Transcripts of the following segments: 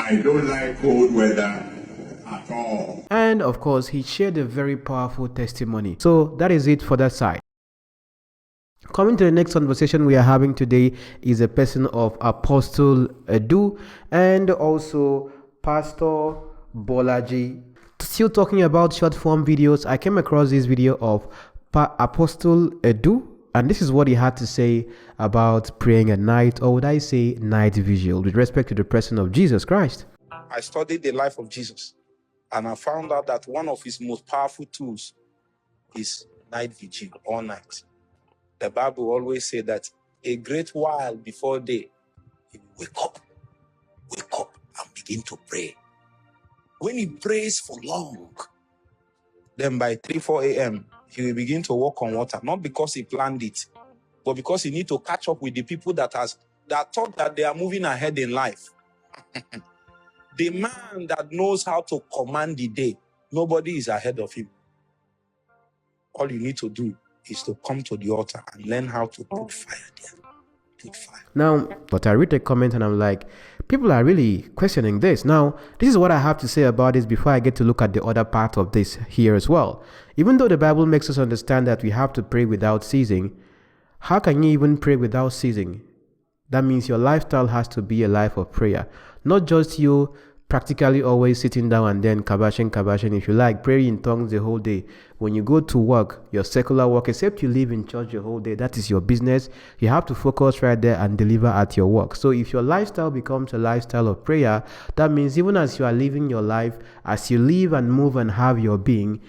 I don't like cold weather at all. And of course, he shared a very powerful testimony. So that is it for that side. Coming to the next conversation we are having today is a person of Apostle Edu and also Pastor Bolaji. Still talking about short form videos, I came across this video of Apostle Edu, and this is what he had to say about praying at night, or would I say night vigil, with respect to the person of Jesus Christ. I studied the life of Jesus, and I found out that one of his most powerful tools is night vigil, all night. The Bible always says that a great while before day, he will wake up and begin to pray. When he prays for long, then by 3, 4 a.m., he will begin to walk on water, not because he planned it, but because he needs to catch up with the people that thought that they are moving ahead in life. The man that knows how to command the day, nobody is ahead of him. All you need to do is to come to the altar and learn how to put fire there. Put fire. Now, but I read the comment and I'm like, people are really questioning this. Now, this is what I have to say about this before I get to look at the other part of this here as well. Even though the Bible makes us understand that we have to pray without ceasing, how can you even pray without ceasing? That means your lifestyle has to be a life of prayer, not just you practically always sitting down and then kabashing, if you like, praying in tongues the whole day. When you go to work, your secular work, except you live in church the whole day, that is your business. You have to focus right there and deliver at your work. So if your lifestyle becomes a lifestyle of prayer, that means even as you are living your life, as you live and move and have your being,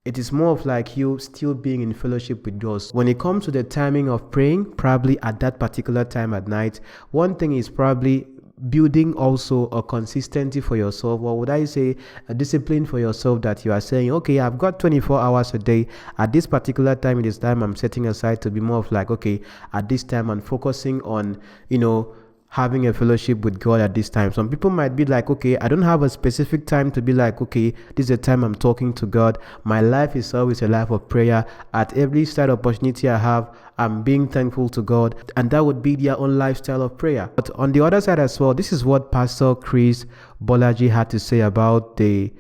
it is more of like you still being in fellowship with God. When it comes to the timing of praying, probably at that particular time at night, one thing is probably building also a consistency for yourself, or would I say a discipline for yourself, that you are saying, okay, I've got 24 hours a day. At this particular time, it is time I'm setting aside to be more of like, okay, at this time I'm focusing on, having a fellowship with God at this time. Some people might be like, okay, I don't have a specific time to be like, okay, this is the time I'm talking to God. My life is always a life of prayer. At every side opportunity I have, I'm being thankful to God, and that would be their own lifestyle of prayer. But on the other side as well, this is what Pastor Chris Bolaji had to say about the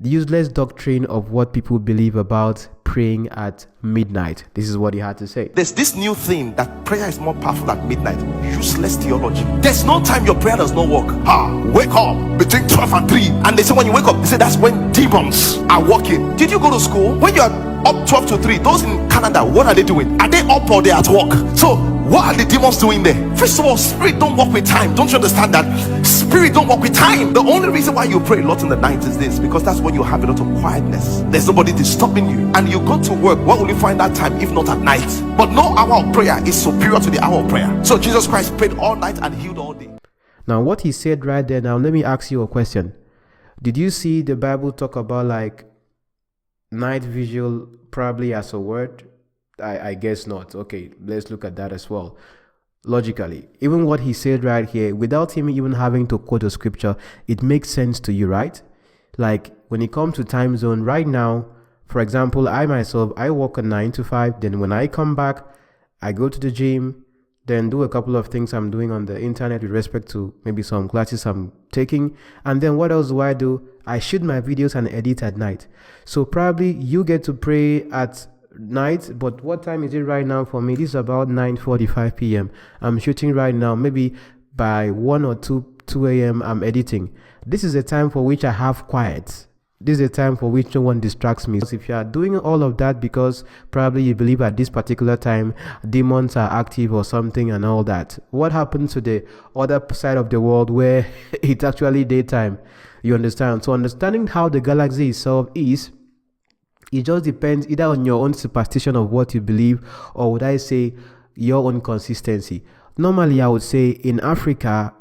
useless doctrine of what people believe about praying at midnight. This is what he had to say. There's this new thing that prayer is more powerful at midnight. Useless theology. There's no time your prayer does not work. Wake up between 12 and 3. And they say when you wake up, they say that's when demons are working. Did you go to school? When you are up 12 to 3, those in Canada, what are they doing? Are they up or they at work? So what are the demons doing there? First of all, spirit don't work with time. Don't you understand that? Spirit don't work with time. The only reason why you pray a lot in the night is this, because that's when you have a lot of quietness. There's nobody disturbing you, and you go to work. What will you find that time if not at night? But no hour of prayer is superior to the hour of prayer. So Jesus Christ prayed all night and healed all day. Now what he said right there, now let me ask you a question. Did you see the Bible talk about like night vigil probably as a word? I guess not. Okay, let's look at that as well. Logically, even what he said right here, without him even having to quote a scripture, it makes sense to you, right? Like when it comes to time zone right now, for example, I myself, I work a 9 to 5. Then when I come back, I go to the gym, then do a couple of things I'm doing on the internet with respect to maybe some classes I'm taking. And then what else do? I shoot my videos and edit at night. So probably you get to pray at night, but what time is it right now for me? This is about 9:45 p.m. I'm shooting right now. Maybe by 1 or 2 a.m. I'm editing. This is a time for which I have quiet. This is a time for which no one distracts me. So if you are doing all of that because probably you believe at this particular time demons are active or something and all that, what happens to the other side of the world where it's actually daytime? You understand? So understanding how the galaxy itself is, it just depends either on your own superstition of what you believe, or would I say your own consistency. Normally I would say in Africa,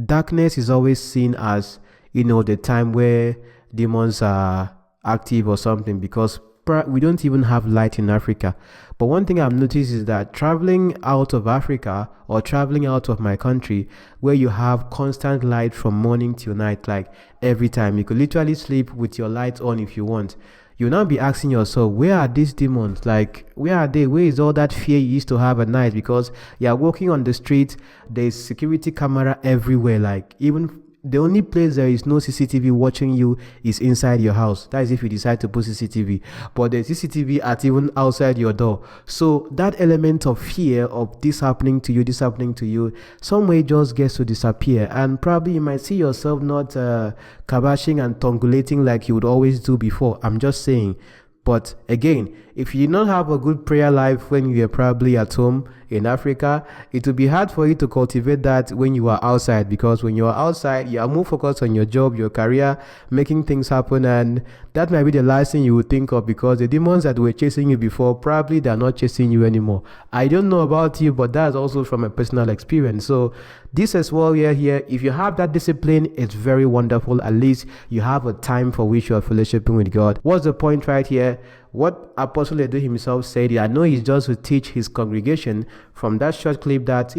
darkness is always seen as, the time where demons are active or something, because we don't even have light in Africa. But one thing I've noticed is that traveling out of Africa or traveling out of my country, where you have constant light from morning till night, like every time, you could literally sleep with your lights on if you want. You'll now be asking yourself, where are these demons? Like, where are they? Where is all that fear you used to have at night? Because you're walking on the street, there's security camera everywhere. Like, even the only place there is no CCTV watching you is inside your house. That is if you decide to put CCTV. But the CCTV at even outside your door. So that element of fear of this happening to you, some way just gets to disappear. And probably you might see yourself not 𝐻𝐵𝐵𝑔ing and tongue-gulating like you would always do before. I'm just saying. But again, if you don't have a good prayer life when you are probably at home in Africa, it will be hard for you to cultivate that when you are outside, because when you are outside, you are more focused on your job, your career, making things happen, and that might be the last thing you would think of, because the demons that were chasing you before, probably they're not chasing you anymore. I don't know about you, but that's also from a personal experience. So this as well here, if you have that discipline, it's very wonderful. At least you have a time for which you are fellowshipping with God. What's the point right here? What Apostle Edu himself said, I know he's just to teach his congregation from that short clip that,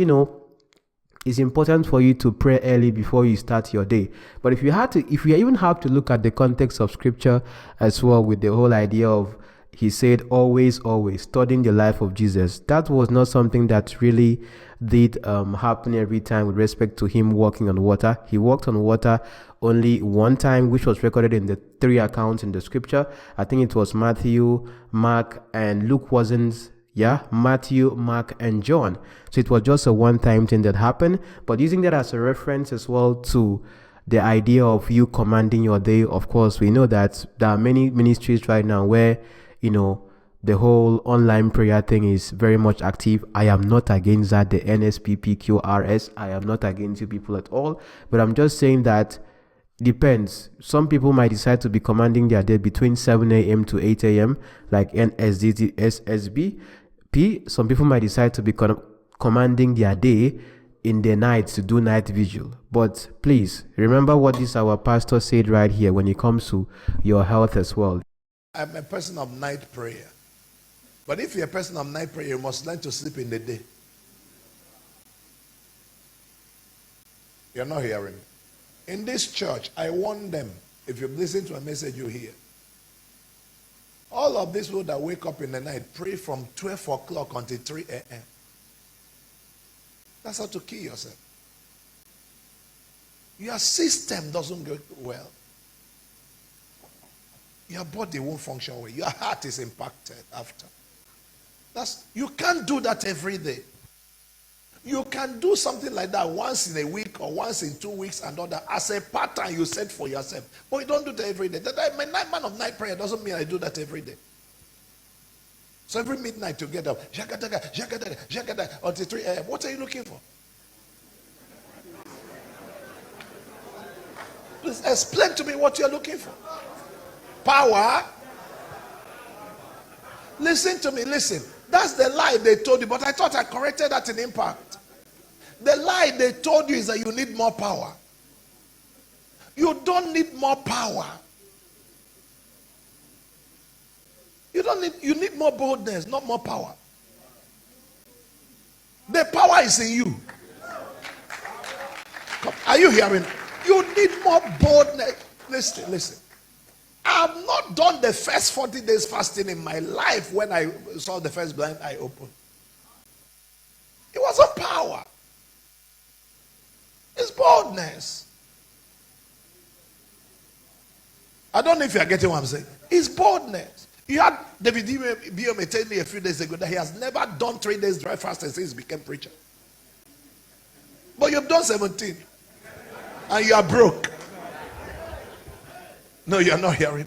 it's important for you to pray early before you start your day. But if you even have to look at the context of scripture as well, with the whole idea of, he said, always studying the life of Jesus. That was not something that really did happen every time with respect to him walking on water. He walked on water only one time, which was recorded in the 3 accounts in the scripture. I think it was Matthew, Mark, and Luke wasn't. Yeah, Matthew, Mark, and John. So it was just a one-time thing that happened. But using that as a reference as well to the idea of you commanding your day, of course, we know that there are many ministries right now where, the whole online prayer thing is very much active. I am not against that, the NSPPQRS. I am not against you people at all. But I'm just saying that depends. Some people might decide to be commanding their day between 7 a.m. to 8 a.m. like NSDSSB. Some people might decide to be commanding their day in the night to do night vigil. But please remember what this our pastor said right here when it comes to your health as well. I'm a person of night prayer. But if you're a person of night prayer, you must learn to sleep in the day. You're not hearing me. In this church, I warn them, if you listen to a message you hear, all of these people that wake up in the night, pray from 12 o'clock until 3 a.m. That's how to kill yourself. Your system doesn't go well. Your body won't function well. Your heart is impacted after. You can't do that every day. You can do something like that once in a week or once in 2 weeks and all that as a pattern you set for yourself. But you don't do that every day. That I'm a man of night prayer doesn't mean I do that every day. So every midnight you get up, until 3 a.m. What are you looking for? Please explain to me what you're looking for. Power. Listen to me, listen. That's the lie they told you, but I thought I corrected that in Impact. The lie they told you is that you need more power. You don't need more power. You need more boldness, not more power. The power is in you. Come, are you hearing? You need more boldness. Listen. I have not done the first 40 days fasting in my life when I saw the first blind eye open. It wasn't power. It's boldness. I don't know if you are getting what I'm saying. It's boldness. You had David 𝐷𝐵 tell me a few days ago that he has never done 3 days dry fasting since he became preacher. But you've done 17. And you are broke. No, you're not hearing.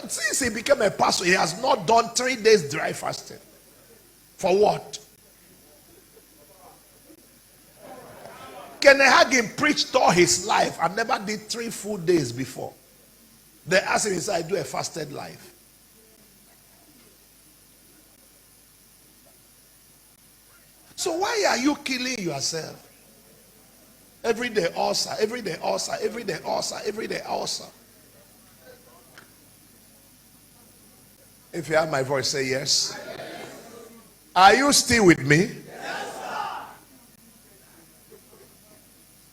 Since he became a pastor, he has not done 3 days dry fasting. For what? 𝐾𝐻𝐿 preached all his life and never did 3 full days before. They asked him, he said, I do a fasted life. So why are you killing yourself? Every day ulcer, every day ulcer, every day ulcer, every day ulcer. If you have my voice, say yes. Are you still with me? Yes, sir.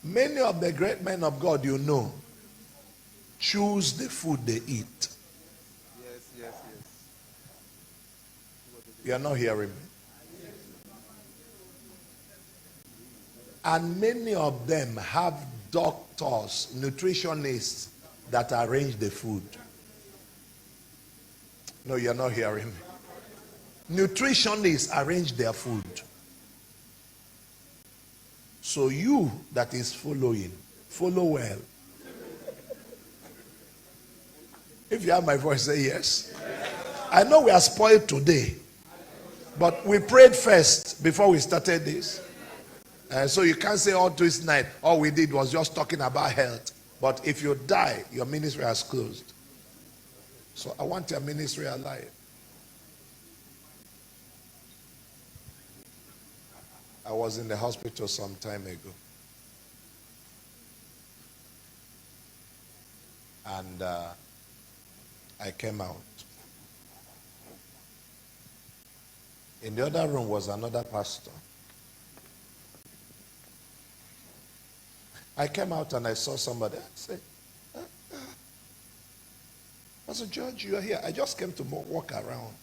Many of the great men of God you know choose the food they eat. Yes. You are not hearing me. And many of them have doctors, nutritionists that arrange the food. No, you're not hearing me. Nutritionists arrange their food. So you that is following, follow well. If you have my voice, say yes. I know we are spoiled today, but we prayed first before we started this. So you can't say all this night, all we did was just talking about health. But if you die, your ministry has closed. So I want your ministry alive. I was in the hospital some time ago. And I came out. In the other room was another pastor. I came out and I saw somebody. I said, Pastor George, you are here. I just came to walk around.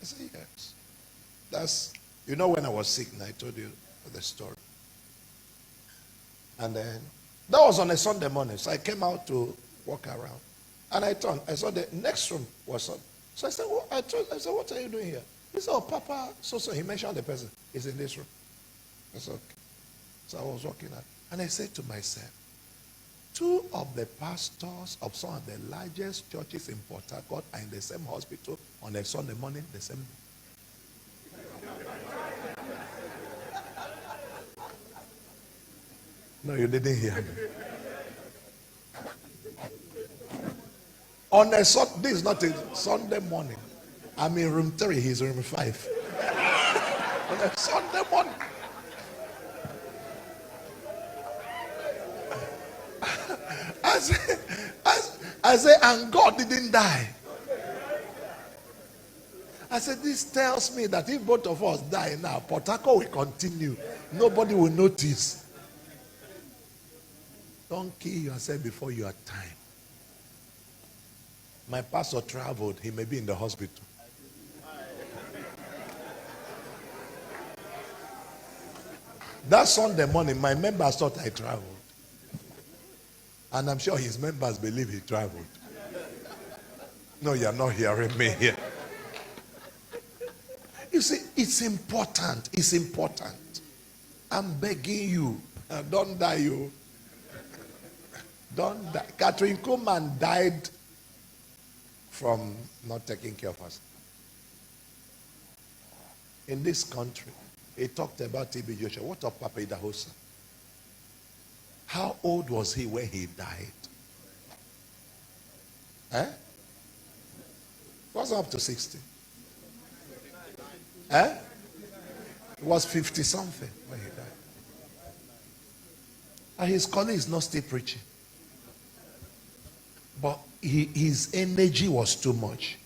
I said, yes. That's, you know, when I was sick, and I told you the story. And then, that was on a Sunday morning. So I came out to walk around. And I turned. I saw the next room was up. So I said, I said, what are you doing here? He said, oh, Papa, so he mentioned the person. He's in this room. I said, okay. So I was walking out. And I said to myself, two of the pastors of some of the largest churches in Port Harcourt are in the same hospital on a Sunday morning, the same day. No, you didn't hear me. On a Sunday, this is not a Sunday morning. I'm in room 3, he's in room 5. On a Sunday morning. I say, and God didn't die. I said, this tells me that if both of us die now, Port Harcourt will continue. Nobody will notice. Don't kill yourself before your time. My pastor traveled. He may be in the hospital. That Sunday morning, my members thought I traveled. And I'm sure his members believe he traveled. No, you're not hearing me here. You see, it's important. It's important. I'm begging you. Don't die, you. Don't die. 𝐻𝐿 Koeman died from not taking care of us. In this country, he talked about TB Joshua. What of Papa Idahosa? How old was he when he died? Was up to 60. He was 50 something when he died. And his colleague is not still preaching. But his energy was too much.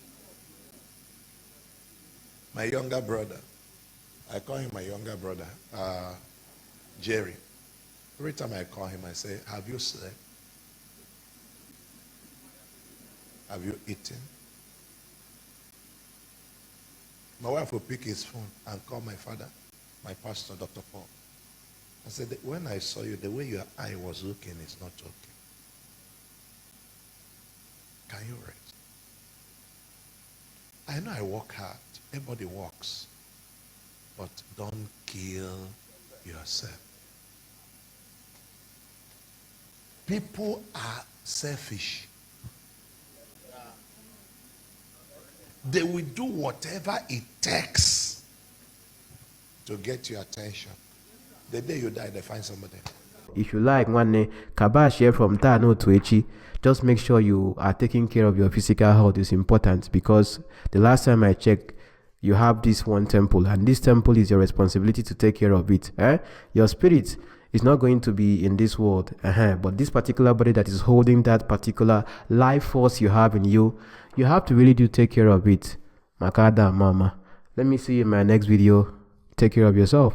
My younger brother, I call him my younger brother, Jerry. Every time I call him, I say, have you slept? Have you eaten? My wife will pick his phone and call my father, my pastor, Dr. Paul. I said, when I saw you, the way your eye was looking is not okay. Can you rest? I know I work hard. Everybody works. But don't kill yourself. People are selfish. They will do whatever it takes to get your attention. The day you die, they find somebody. If you like one Kabash here from Tano to 𝐻𝐿, just make sure you are taking care of your physical health. Is important because the last time I checked, you have this one temple, and this temple is your responsibility to take care of it. Your spirit is not going to be in this world, but this particular body that is holding that particular life force you have in you, you have to really do take care of it. Makada mama. Let me see you in my next video. Take care of yourself.